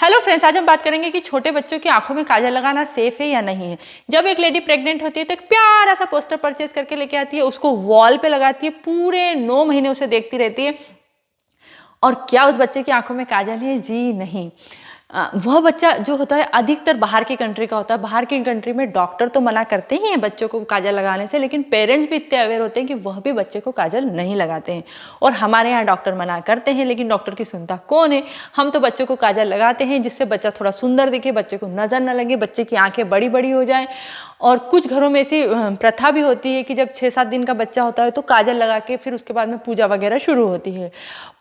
Hello friends, आज हम बात करेंगे कि छोटे बच्चों की आंखों में काजल लगाना सेफ है या नहीं है। जब एक लेडी प्रेग्नेंट होती है तो एक प्यारा सा पोस्टर परचेज करके लेके आती है, उसको वॉल पे लगाती है, पूरे 9 महीने उसे देखती रहती है। और क्या उस बच्चे की आंखों में काजल है? जी नहीं। वह बच्चा जो होता है अधिकतर बाहर की कंट्री का होता है। बाहर की कंट्री में डॉक्टर तो मना करते ही हैं बच्चों को काजल लगाने से, लेकिन पेरेंट्स भी इतने अवेयर होते हैं कि वह भी बच्चे को काजल नहीं लगाते हैं। और हमारे यहाँ डॉक्टर मना करते हैं, लेकिन डॉक्टर की सुनता कौन है। हम तो बच्चों को काजल लगाते हैं जिससे बच्चा थोड़ा सुंदर दिखे, बच्चे को नजर न लगे, बच्चे की आंखें बड़ी बड़ी हो जाए। और कुछ घरों में ऐसी प्रथा भी होती है कि जब 6-7 दिन का बच्चा होता है तो काजल लगा के फिर उसके बाद में पूजा वगैरह शुरू होती है।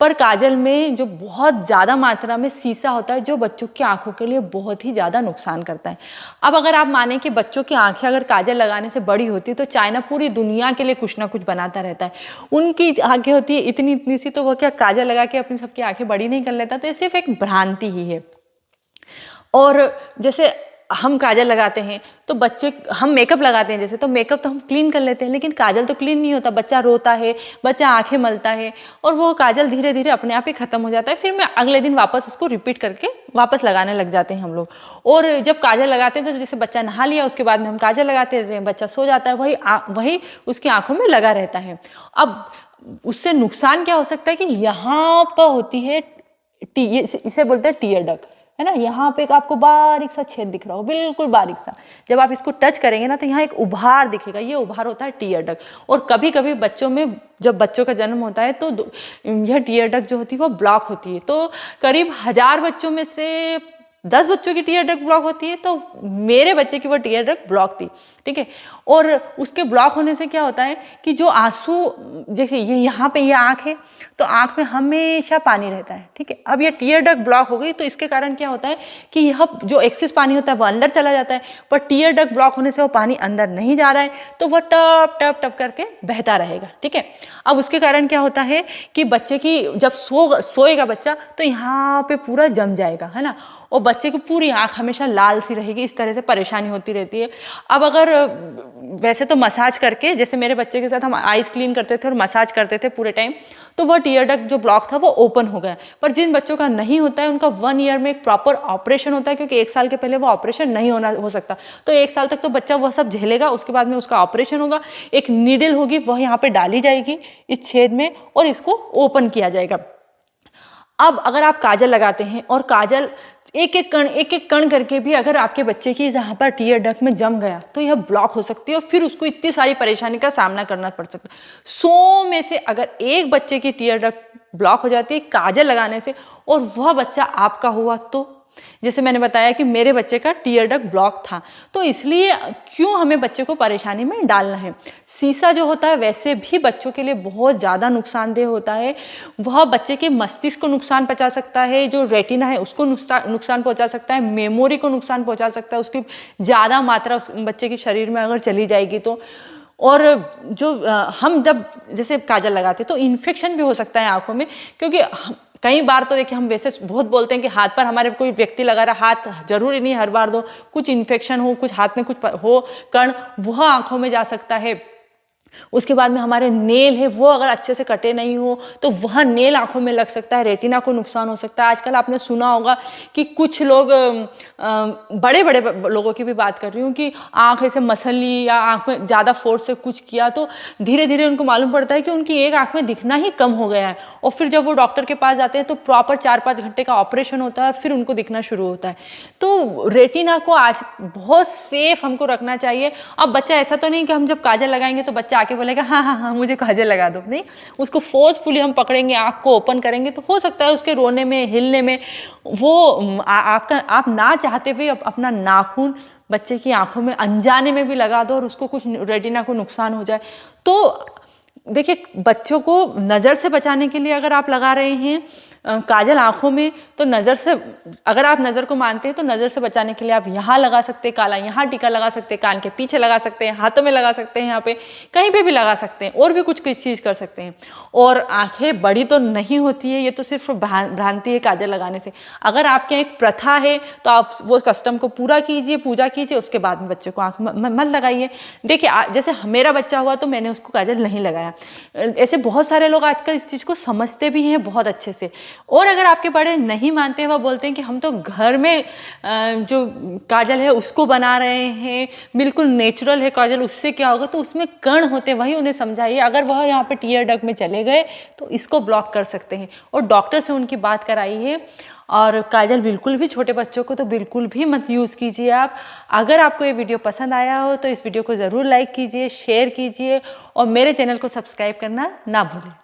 पर काजल में जो बहुत ज़्यादा मात्रा में सीसा होता है जो बच्चों की आंखों के लिए बहुत ही ज़्यादा नुकसान करता है। अब अगर आप माने कि बच्चों की आंखें अगर काजल लगाने से बड़ी होती है तो चाइना पूरी दुनिया के लिए कुछ ना कुछ बनाता रहता है। उनकी आंखें होती है इतनी इतनी सी, तो वह क्या काजल लगा के अपनी सबकी आंखें बड़ी नहीं कर लेता? तो ये सिर्फ एक भ्रांति ही है। और जैसे हम काजल लगाते हैं तो बच्चे, हम मेकअप लगाते हैं जैसे, तो मेकअप तो हम क्लीन कर लेते हैं, लेकिन काजल तो क्लीन नहीं होता। बच्चा रोता है, बच्चा आंखें मलता है और वो काजल धीरे धीरे अपने आप ही खत्म हो जाता है। फिर मैं अगले दिन वापस उसको रिपीट करके वापस लगाने लग जाते हैं हम लोग। और जब काजल लगाते हैं तो जैसे बच्चा नहा लिया उसके बाद में हम काजल लगाते हैं, बच्चा सो जाता है, वही उसकी आंखों में लगा रहता है। अब उससे नुकसान क्या हो सकता है कि यहाँ पर होती है इसे बोलते हैं टीयर डक्ट, है ना। यहाँ पे एक आपको बारीक सा छेद दिख रहा हो, बिल्कुल बारीक सा। जब आप इसको टच करेंगे ना तो यहाँ एक उभार दिखेगा, ये उभार होता है टीयर डक्ट। और कभी कभी बच्चों में जब बच्चों का जन्म होता है तो यह टीयर डक्ट जो होती है वो ब्लॉक होती है। तो करीब 1000 बच्चों में से 10 बच्चों की टीयर डक्ट ब्लॉक होती है। तो मेरे बच्चे की वो टीयर डक्ट ब्लॉक थी, ठीक है। और उसके ब्लॉक होने से क्या होता है कि जो आंसू, जैसे ये यहाँ पे ये आँख है तो आँख में हमेशा पानी रहता है, ठीक है। अब ये टीयर डक्ट ब्लॉक हो गई तो इसके कारण क्या होता है कि यह जो एक्सेस पानी होता है वो अंदर चला जाता है, पर टीयर डक्ट ब्लॉक होने से वो पानी अंदर नहीं जा रहा है तो वह टप टप टप करके बहता रहेगा, ठीक है। अब उसके कारण क्या होता है कि बच्चे की जब सोएगा बच्चा तो यहाँ पे पूरा जम जाएगा, है ना। और बच्चे की पूरी आंख हमेशा लाल सी रहेगी, इस तरह से परेशानी होती रहती है। अब अगर वैसे तो मसाज करके, जैसे मेरे बच्चे के साथ हम आइज क्लीन करते थे और मसाज करते थे पूरे टाइम, तो वह टीयर डक्ट जो ब्लॉक था वो ओपन हो गया। पर जिन बच्चों का नहीं होता है उनका 1 ईयर में एक प्रॉपर ऑपरेशन होता है, क्योंकि 1 साल के पहले वो ऑपरेशन नहीं हो सकता। तो 1 साल तक तो बच्चा वह सब झेलेगा, उसके बाद में उसका ऑपरेशन होगा। एक नीडल होगी, वह यहाँ पे डाली जाएगी इस छेद में और इसको ओपन किया जाएगा। अब अगर आप काजल लगाते हैं और काजल एक एक कण करके भी अगर आपके बच्चे की जहाँ पर टीयर डक्ट में जम गया तो यह ब्लॉक हो सकती है और फिर उसको इतनी सारी परेशानी का सामना करना पड़ सकता है। 100 में से अगर एक बच्चे की टीयर डक्ट ब्लॉक हो जाती है काजल लगाने से और वह बच्चा आपका हुआ, तो जैसे मैंने बताया कि मेरे बच्चे का टीयर डक्ट ब्लॉक था, तो इसलिए क्यों हमें बच्चे को परेशानी में डालना है। सीसा जो होता है वैसे भी बच्चों के लिए बहुत ज़्यादा नुकसानदेह होता है। वह बच्चे के मस्तिष्क को नुकसान पहुंचा सकता है, जो रेटिना है उसको नुकसान पहुंचा सकता है, मेमोरी को नुकसान पहुंचा सकता है, उसकी ज़्यादा मात्रा उस बच्चे के शरीर में अगर चली जाएगी तो। और जो हम जब जैसे काजल लगाते तो इन्फेक्शन भी हो सकता है आंखों में, क्योंकि कई बार तो देखिए हम वैसे बहुत बोलते हैं कि हाथ पर हमारे कोई व्यक्ति लगा रहा, हाथ जरूरी नहीं हर बार दो, कुछ इन्फेक्शन हो, कुछ हाथ में कुछ हो कण, वह आंखों में जा सकता है। उसके बाद में हमारे नेल है वो अगर अच्छे से कटे नहीं हो तो वह नेल आंखों में लग सकता है, रेटिना को नुकसान हो सकता है। आजकल आपने सुना होगा कि कुछ लोग, बड़े बड़े लोगों की भी बात कर रही हूँ, कि आंख ऐसे मसल ली या आंख में ज़्यादा फोर्स से कुछ किया तो धीरे धीरे उनको मालूम पड़ता है कि उनकी एक आंख में दिखना ही कम हो गया है। और फिर जब वो डॉक्टर के पास जाते हैं तो प्रॉपर 4-5 घंटे का ऑपरेशन होता है, फिर उनको दिखना शुरू होता है। तो रेटिना को आज बहुत सेफ हमको रखना चाहिए। अब बच्चा ऐसा तो नहीं कि हम जब काजल लगाएंगे तो बच्चा आके बोलेगा हाँ हाँ हाँ मुझे काजल लगा दो, नहीं। उसको फोर्सफुली हम पकड़ेंगे, आँख को ओपन करेंगे तो हो सकता है उसके रोने में, हिलने में वो आप ना चाहते हुए अपना नाखून बच्चे की आंखों में अनजाने में भी लगा दो और उसको कुछ रेटिना को नुकसान हो जाए। तो देखिए, बच्चों को नज़र से बचाने के लिए अगर आप लगा रहे हैं काजल आंखों में, तो नज़र से, अगर आप नज़र को मानते हैं तो नज़र से बचाने के लिए आप यहाँ लगा सकते हैं काला, यहाँ टीका लगा सकते हैं, कान के पीछे लगा सकते हैं, हाथों में लगा सकते हैं, यहाँ पे कहीं पे भी लगा सकते हैं, और भी कुछ चीज़ कर सकते हैं। और आंखें बड़ी तो नहीं होती है, ये तो सिर्फ भ्रांति है काजल लगाने से। अगर आपके यहाँ एक प्रथा है तो आप वो कस्टम को पूरा कीजिए, पूजा कीजिए, उसके बाद में बच्चे को आँख मत लगाइए। देखिए, जैसे मेरा बच्चा हुआ तो मैंने उसको काजल नहीं लगाया। ऐसे बहुत सारे लोग आजकल इस चीज़ को समझते भी हैं बहुत अच्छे से, और अगर आपके बड़े नहीं मानते हैं, वह बोलते हैं कि हम तो घर में जो काजल है उसको बना रहे हैं, बिल्कुल नेचुरल है काजल, उससे क्या होगा, तो उसमें कण होते हैं, वही उन्हें समझाइए। अगर वह यहाँ पे टीयर डक्ट में चले गए तो इसको ब्लॉक कर सकते हैं और डॉक्टर से उनकी बात कराइए। और काजल बिल्कुल भी छोटे बच्चों को तो बिल्कुल भी मत यूज़ कीजिए आप। अगर आपको ये वीडियो पसंद आया हो तो इस वीडियो को ज़रूर लाइक कीजिए, शेयर कीजिए और मेरे चैनल को सब्सक्राइब करना ना भूलें।